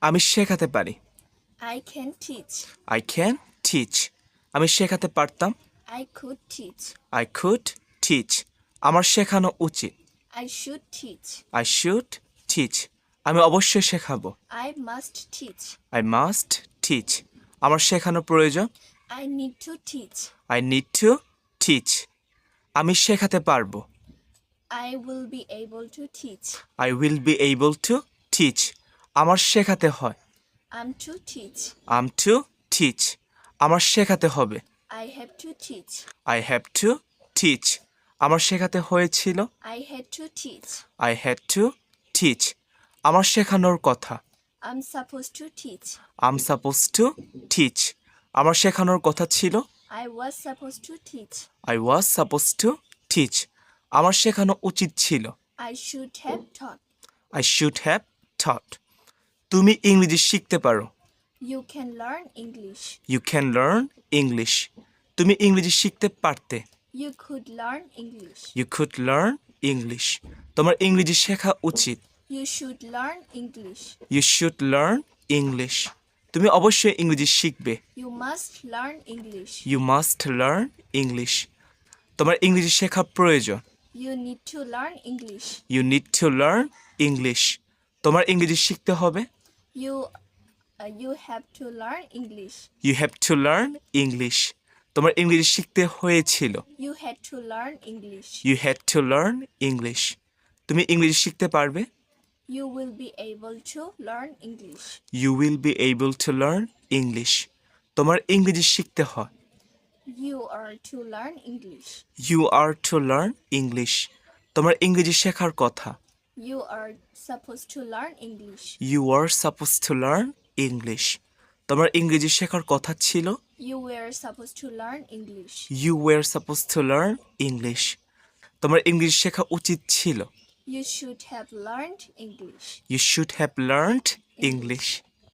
আমি শেখাতে পারি। I can teach. I can teach. আমি শেখাতে পারতাম। I could teach. I could teach. আমার শেখানো উচিত। I should teach. I should teach. আমি অবশ্যই শেখাবো। I must teach. I must teach. আমার শেখানো প্রয়োজন। I need to teach. I need to teach. আমি শেখাতে পারবো। I will be able to teach. I will be able to teach. আমার শেখাতে হয়। I'm to teach. I'm to teach. আমার শেখাতে হবে। I have to teach. I have to teach. আমার শেখাতে হয়েছিল। I had to teach. I had to teach. আমার শেখানোর কথা। I'm supposed to teach. I'm supposed to teach. আমার শেখানোর কথা ছিল। I was supposed to teach. I was supposed to teach. আমার শেখানো উচিত ছিল। I should have taught. I should have taught. তুমি ইংরেজি শিখতে পারো। You can learn English. You can learn English. তুমি ইংরেজি শিখতে পারতে। You could learn English. You could learn English. তোমার ইংরেজি শেখা উচিত। You should learn English. You should learn English. তুমি অবশ্যই ইংরেজি শিখবে। You must learn English. You must learn English. তোমার ইংরেজি শেখা প্রয়োজন। You need to learn English. You need to learn English. তোমার ইংরেজি শিখতে হবে। You have to learn English. You have to learn English. তোমার ইংরেজি শিখতে হয়েছিল। You had to learn English. You had to learn English. তুমি ইংরেজি শিখতে পারবে। You will be able to learn English. You will be able to learn English. তোমার ইংরেজি শিখতে হয়। You are to learn English. You are to learn English. তোমার ইংরেজি শেখার কথা। You are supposed to learn English. You are supposed to learn English. তোমার ইংরেজি শেখার কথা ছিল। You were supposed to learn English. You were supposed to learn English. তোমার ইংরেজি শেখা উচিত ছিল। You should have learned English. You should have learned English.